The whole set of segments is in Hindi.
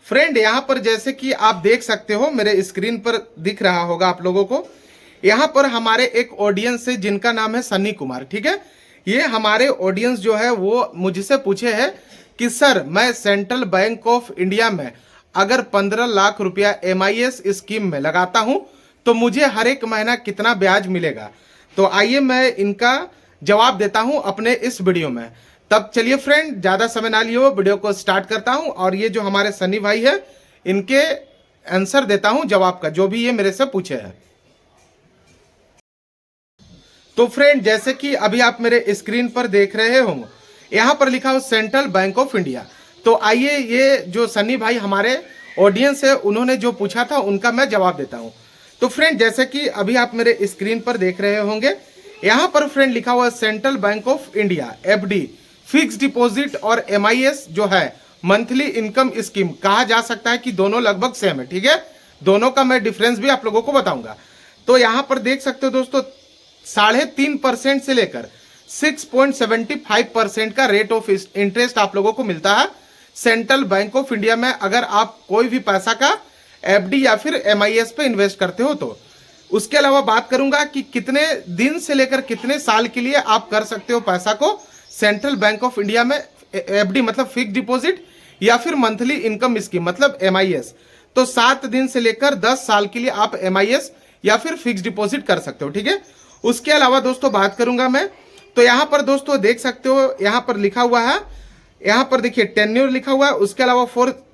फ्रेंड यहाँ पर जैसे कि आप देख सकते हो, मेरे स्क्रीन पर दिख रहा होगा आप लोगों को, यहाँ पर हमारे एक ऑडियंस है जिनका नाम है सन्नी कुमार। ठीक है, ये हमारे ऑडियंस जो है वो मुझसे पूछे है कि सर मैं सेंट्रल बैंक ऑफ इंडिया में अगर 15 लाख रुपया MIS स्कीम में लगाता हूं तो मुझे हर एक महीना कितना ब्याज मिलेगा। तो आइए मैं इनका जवाब देता हूं अपने इस वीडियो में। तब चलिए फ्रेंड, ज्यादा समय ना लिए हुए वीडियो को स्टार्ट करता हूं और ये जो हमारे सन्नी भाई है इनके आंसर देता हूं जवाब का, जो भी ये मेरे से पूछे हैं। तो फ्रेंड जैसे कि अभी आप मेरे स्क्रीन पर देख रहे होंगे, यहाँ पर लिखा हो सेंट्रल बैंक ऑफ इंडिया। तो आइए ये जो सन्नी भाई हमारे ऑडियंस है उन्होंने जो पूछा था उनका मैं जवाब देता हूँ। तो फ्रेंड जैसे कि अभी आप मेरे स्क्रीन पर देख रहे होंगे, यहाँ पर फ्रेंड लिखा हुआ है central bank of India FD fix deposit और MIS जो है मंथली इनकम स्कीम कहा जा सकता है कि दोनों लगभग सेम है। ठीक है, दोनों का मैं डिफरेंस भी आप लोगों को बताऊंगा। तो यहाँ पर देख सकते हो दोस्तों, 3.5% से लेकर 6.75% का रेट ऑफ इंटरेस्ट आप लोगों को मिलता है सेंट्रल बैंक ऑफ इंडिया में, अगर आप कोई भी पैसा का FD या फिर MIS पे इन्वेस्ट करते हो तो। उसके अलावा बात करूंगा कि कितने दिन से लेकर कितने साल के लिए आप कर सकते हो पैसा को सेंट्रल बैंक ऑफ इंडिया में FD मतलब फिक्स डिपॉजिट या फिर मंथली इनकम स्कीम मतलब MIS। तो 7 दिन से लेकर 10 साल के लिए आप MIS या फिर फिक्स डिपॉजिट कर सकते हो। ठीक है, उसके अलावा दोस्तों बात करूंगा मैं, तो यहाँ पर दोस्तों देख सकते हो, यहाँ पर लिखा हुआ है, यहाँ पर देखिए टेन्योर लिखा हुआ है। उसके अलावा फॉर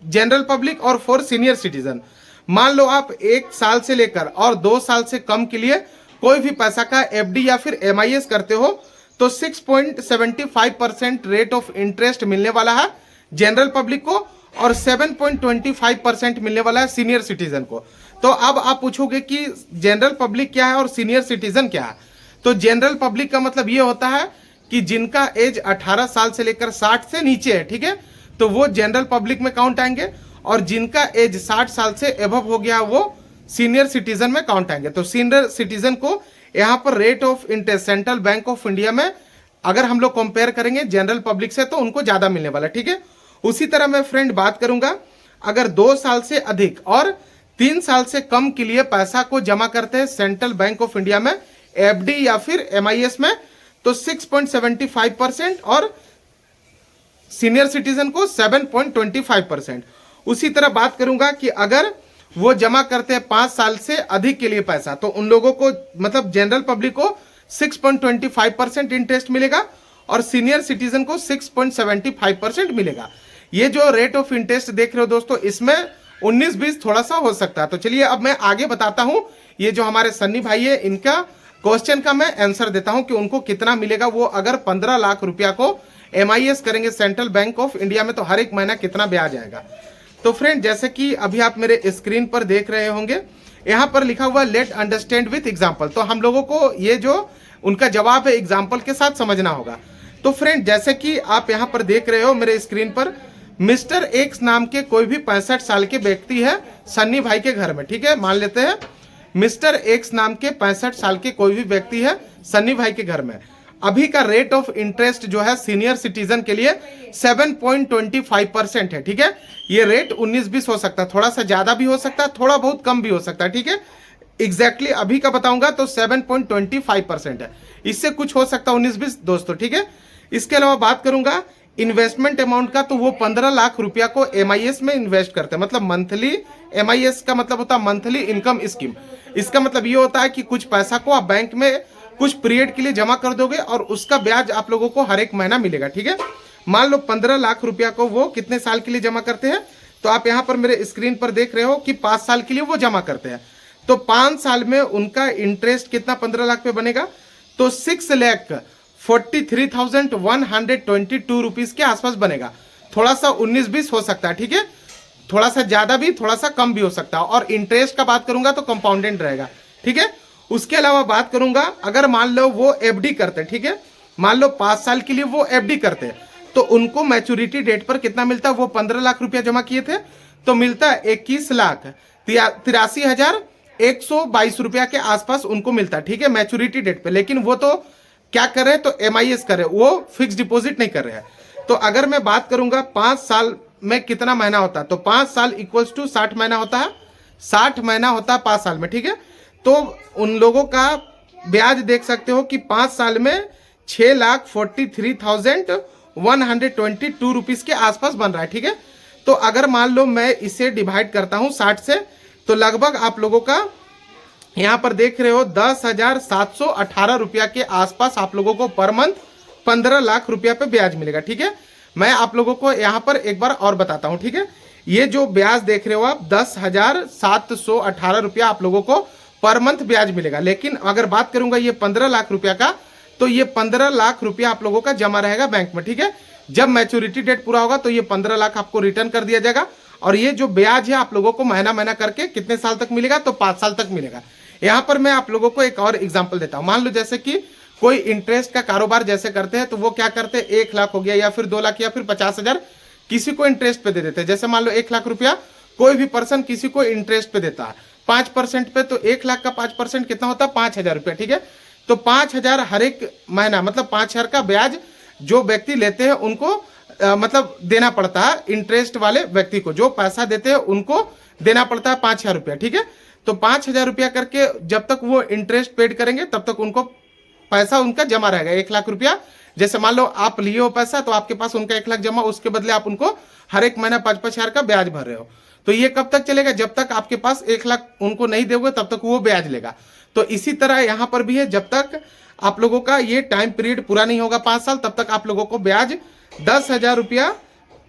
जनरल पब्लिक और फॉर सीनियर सिटीजन, मान लो आप 1 साल से लेकर और 2 साल से कम के लिए कोई भी पैसा का FD या फिर MIS करते हो तो 6.75% रेट ऑफ इंटरेस्ट मिलने वाला है जनरल पब्लिक को और 7.25% मिलने वाला है सीनियर सिटीजन को। तो अब आप पूछोगे कि जनरल पब्लिक क्या है और सीनियर सिटीजन क्या है। तो जनरल पब्लिक का मतलब ये होता है कि जिनका एज 18 साल से लेकर 60 से नीचे है, ठीक है, तो वो जनरल पब्लिक में काउंट आएंगे, और जिनका एज 60 साल से एबव हो गया वो सीनियर सिटीजन में काउंट आएंगे। तो सीनियर सिटीजन को यहाँ पर rate of interest central bank of India में अगर हम लोग कंपेयर करेंगे जनरल पब्लिक से तो उनको ज्यादा मिलने वाला। ठीक है, उसी तरह मैं फ्रेंड बात करूंगा, अगर 2 साल से अधिक और 3 साल से कम के लिए पैसा को जमा करते हैं सेंट्रल बैंक ऑफ इंडिया में FD या फिर MIS में तो 6.75% और सीनियर सिटीजन को 7.25%। उसी तरह बात करूंगा कि अगर वो जमा करते हैं 5 साल से अधिक के लिए पैसा तो उन लोगों को मतलब जनरल पब्लिक को 6.25% इंटरेस्ट मिलेगा और सीनियर सिटीजन को 6.75% मिलेगा। ये जो रेट ऑफ इंटरेस्ट देख रहे हो दोस्तों, इसमें 19-20 थोड़ा सा हो सकता है। तो चलिए अब मैं आगे बताता हूं, ये जो हमारे सन्नी भाई है इनका क्वेश्चन का मैं आंसर देता हूं कि उनको कितना मिलेगा वो अगर 15 लाख रुपया को MIS करेंगे सेंट्रल बैंक ऑफ इंडिया में तो हर एक महीना कितना ब्याज आएगा। तो फ्रेंड जैसे कि अभी आप मेरे स्क्रीन पर देख रहे होंगे, यहाँ पर लिखा हुआ लेट अंडरस्टैंड विथ एग्जाम्पल। तो हम लोगों को ये जो उनका जवाब है एग्जाम्पल के साथ समझना होगा। तो फ्रेंड जैसे कि आप यहाँ पर देख रहे हो मेरे स्क्रीन पर, मिस्टर एक्स नाम के कोई भी 65 साल के व्यक्ति है सन्नी भाई के घर में। ठीक है, मान लेते हैं मिस्टर एक्स नाम के 65 साल के कोई भी व्यक्ति है सन्नी भाई के घर में। अभी का रेट ऑफ इंटरेस्ट जो है सीनियर सिटीजन के लिए 7.25% है। ठीक है, ये रेट 19-20 हो सकता है, थोड़ा सा ज्यादा भी हो सकता है, थोड़ा बहुत कम भी हो सकता है। ठीक है, एग्जैक्टली अभी का बताऊंगा तो 7.25% है, इससे कुछ हो सकता है 19-20 दोस्तों। ठीक है, इसके अलावा बात करूंगा इन्वेस्टमेंट अमाउंट का, तो वो 15 लाख रुपया को MIS में इन्वेस्ट करते हैं, मतलब मंथली MIS का मतलब होता है मंथली इनकम स्कीम। इसका मतलब ये होता है कि कुछ पैसा को आप बैंक में कुछ पीरियड के लिए जमा कर दोगे और उसका ब्याज आप लोगों को हर एक महीना मिलेगा। ठीक है, मान लो 15 लाख रुपया को वो कितने साल के लिए जमा करते हैं, तो आप यहाँ पर मेरे स्क्रीन पर देख रहे हो कि 5 साल के लिए वो जमा करते हैं। तो 5 साल में उनका इंटरेस्ट कितना 15 लाख पे बनेगा, तो 6,43,122 रुपीज के आसपास बनेगा। थोड़ा सा 19-20 हो सकता है। ठीक है, थोड़ा सा ज्यादा भी थोड़ा सा कम भी हो सकता है, और इंटरेस्ट का बात करूंगा तो कंपाउंडेड रहेगा। ठीक है, उसके अलावा बात करूंगा अगर मान लो वो FD करते, ठीक है, मान लो 5 साल के लिए वो FD करते तो उनको मैच्योरिटी डेट पर कितना मिलता है, वो 15 लाख रुपया जमा किए थे तो मिलता है 21,83,122 रुपया के आसपास उनको मिलता है। ठीक है, मैच्योरिटी डेट पे, लेकिन वो तो क्या कर रहे हैं, तो MIS कर रहे हैं, वो फिक्स डिपॉजिट नहीं कर रहे हैं। तो अगर मैं बात करूंगा 5 साल में कितना महीना होता है, तो 5 साल इक्वल्स टू 60 महीना होता है, 60 महीना होता है 5 साल में, ठीक है। तो उन लोगों का ब्याज देख सकते हो कि 5 साल में 6,43,122 रुपीज के आसपास बन रहा है, ठीक है। तो अगर मान लो मैं इसे डिवाइड करता हूं 60 से, तो लगभग आप लोगों का यहाँ पर देख रहे हो 10,718 रुपया के आसपास आप लोगों को पर मंथ 15 लाख रुपया पे ब्याज मिलेगा, ठीक है। मैं आप लोगों को यहाँ पर एक बार और बताता हूँ, ठीक है। ये जो ब्याज देख रहे हो आप 10,718 रुपया आप लोगों को पर मंथ ब्याज मिलेगा। लेकिन अगर बात करूंगा ये 15 लाख रुपया का, तो ये 15 लाख रुपया आप लोगों का जमा रहेगा बैंक में, ठीक है। जब मैच्योरिटी डेट पूरा होगा तो ये 15 लाख आपको रिटर्न कर दिया जाएगा। और ये जो ब्याज है आप लोगों को महीना महीना करके कितने साल तक मिलेगा, तो 5 साल तक मिलेगा। यहाँ पर मैं आप लोगों को एक और एग्जाम्पल देता हूँ। मान लो जैसे कि कोई इंटरेस्ट का कारोबार जैसे करते हैं, तो वो क्या करते हैं, 1 लाख हो गया या फिर 2 लाख या फिर 50,000 किसी को इंटरेस्ट पे दे देते हैं। जैसे मान लो 1 लाख रुपया कोई भी पर्सन किसी को इंटरेस्ट पे देता है 5% पे, तो 1 लाख का 5% कितना होता है, 5,000 रुपया, ठीक है। तो 5,000 हर एक महीना, मतलब 5,000 का ब्याज जो व्यक्ति लेते हैं उनको मतलब देना पड़ता है। इंटरेस्ट वाले व्यक्ति को जो पैसा देते हैं उनको देना पड़ता है 5,000 रुपया, ठीक है। तो 5,000 रुपया करके जब तक वो इंटरेस्ट पेड करेंगे तब तक उनको पैसा उनका जमा रहेगा 1 लाख रुपया। जैसे मान लो आप लिए हो पैसा, तो आपके पास उनका 1 लाख जमा, उसके बदले आप उनको हर एक महीना 5-5 हजार का ब्याज भर रहे हो। तो ये कब तक चलेगा, जब तक आपके पास 1 लाख उनको नहीं दोगे तब तक वो ब्याज लेगा। तो इसी तरह यहाँ पर भी है, जब तक आप लोगों का ये टाइम पीरियड पूरा नहीं होगा 5 साल, तब तक आप लोगों को ब्याज 10,000 रुपया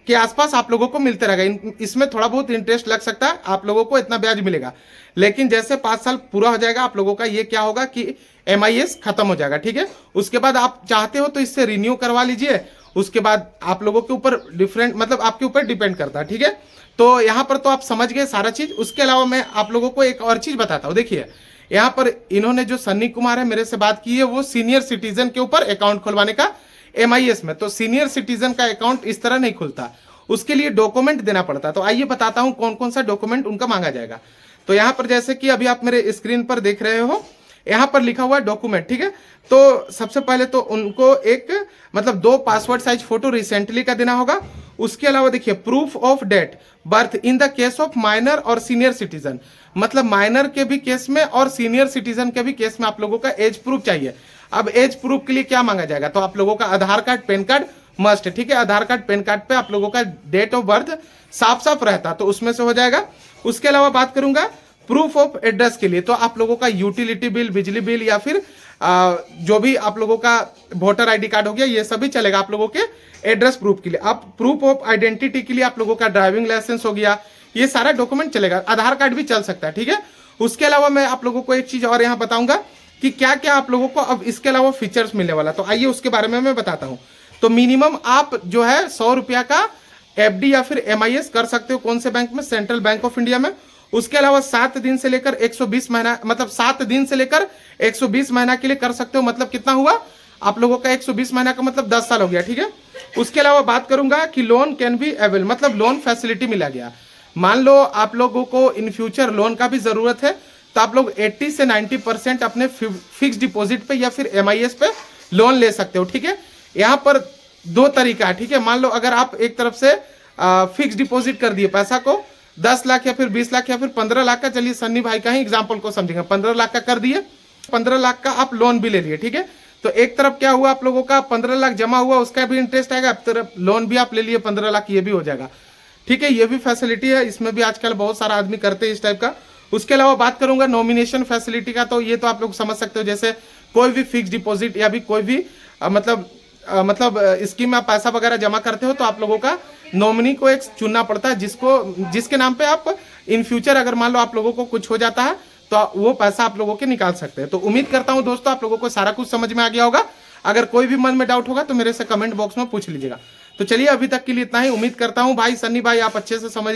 के आसपास आप लोगों को मिलते रहेगा। इसमें थोड़ा बहुत इंटरेस्ट लग सकता है, आप लोगों को इतना ब्याज मिलेगा। लेकिन जैसे 5 साल पूरा हो जाएगा आप लोगों का ये क्या होगा कि MIS खत्म हो जाएगा, ठीक है। उसके बाद आप चाहते हो तो इससे रिन्यू करवा लीजिए, उसके बाद आप लोगों के ऊपर डिफरेंट, मतलब आपके ऊपर डिपेंड करता है, ठीक है। तो यहाँ पर तो आप समझ गए सारा चीज। उसके अलावा मैं आप लोगों को एक और चीज बताता हूँ। देखिए यहाँ पर इन्होंने जो सन्नी कुमार है मेरे से बात की है, वो सीनियर सिटीजन के ऊपर अकाउंट खुलवाने का MIS में। तो सीनियर सिटीजन का अकाउंट इस तरह नहीं खुलता, उसके लिए डॉक्यूमेंट देना पड़ता। तो आइए बताता हूं कौन कौन सा डॉक्यूमेंट उनका मांगा जाएगा। तो यहाँ पर जैसे कि अभी आप मेरे स्क्रीन पर देख रहे हो, यहाँ पर लिखा हुआ है डॉक्यूमेंट, ठीक है। तो सबसे पहले तो उनको एक मतलब 2 पासपोर्ट साइज फोटो रिसेंटली का देना होगा। उसके अलावा देखिए proof of date birth in the case of minor और सीनियर सिटीजन, मतलब माइनर के भी केस में और सीनियर सिटीजन के भी केस में आप लोगों का एज प्रूफ चाहिए। अब एज प्रूफ के लिए क्या मांगा जाएगा, तो आप लोगों का आधार कार्ड पैन कार्ड मस्ट है, ठीक है। आधार कार्ड पैन कार्ड पे आप लोगों का डेट ऑफ बर्थ साफ साफ रहता तो उसमें से हो जाएगा। उसके अलावा बात करूंगा प्रूफ ऑफ एड्रेस के लिए, तो आप लोगों का यूटिलिटी बिल, बिजली बिल या फिर जो भी आप लोगों का वोटर ID कार्ड हो गया, ये सभी चलेगा आप लोगों के एड्रेस प्रूफ के लिए। अब प्रूफ ऑफ आइडेंटिटी के लिए आप लोगों का ड्राइविंग लाइसेंस हो गया, ये सारा डॉक्यूमेंट चलेगा। आधार कार्ड भी चल सकता है, ठीक है। उसके अलावा मैं आप लोगों को एक चीज और यहाँ बताऊंगा कि क्या क्या आप लोगों को अब इसके अलावा फीचर्स मिलने वाला, तो आइए उसके बारे में मैं बताता हूँ। तो मिनिमम आप जो है 100 रुपया का FD या फिर MIS कर सकते हो, कौन से बैंक में, सेंट्रल बैंक ऑफ इंडिया में। उसके अलावा 7 दिन से लेकर 120 महीना, मतलब 7 दिन से लेकर 120 महीना के लिए कर सकते हो। मतलब कितना हुआ आप लोगों का 120 महीना का मतलब 10 साल हो गया, ठीक है। उसके अलावा बात करूंगा कि लोन कैन बी अवेल, मतलब लोन फैसिलिटी मिला गया। मान लो आप लोगों को इन फ्यूचर लोन का भी जरूरत है, तो आप लोग 80 से 90% अपने फिक्स डिपॉजिट पे या फिर MIS पे लोन ले सकते हो, ठीक है। यहाँ पर 2 तरीका है, ठीक है। मान लो अगर आप एक तरफ से फिक्स डिपॉजिट कर दिए पैसा को 10 लाख या फिर 20 लाख या फिर 15 लाख का, चलिए सन्नी भाई का ही एग्जाम्पल को समझेंगे, 15 लाख का कर दिए, 15 लाख का आप लोन भी ले लिए, ठीक है। तो एक तरफ क्या हुआ आप लोगों का 15 लाख जमा हुआ, उसका भी इंटरेस्ट आएगा, अब तरफ लोन भी आप ले लिए 15 लाख, ये भी हो जाएगा, ठीक है। ये भी फैसिलिटी है, इसमें भी आजकल बहुत सारा आदमी करते हैं इस टाइप का। उसके अलावा बात करूंगा नॉमिनेशन फैसिलिटी का, तो ये तो आप लोग समझ सकते हो, जैसे कोई भी फिक्स डिपॉजिट या भी कोई भी मतलब स्कीम में आप पैसा वगैरह जमा करते हो, तो आप लोगों का नॉमिनी को एक चुनना पड़ता है, जिसके नाम पे आप इन फ्यूचर अगर मान लो आप लोगों को कुछ हो जाता है तो वो पैसा आप लोगों के निकाल सकते हैं। तो उम्मीद करता हूं दोस्तों आप लोगों को सारा कुछ समझ में आ गया होगा। अगर कोई भी मन में डाउट होगा तो मेरे से कमेंट बॉक्स में पूछ लीजिएगा। तो चलिए अभी तक के लिए इतना ही। उम्मीद करता हूं भाई सन्नी भाई आप अच्छे से समझ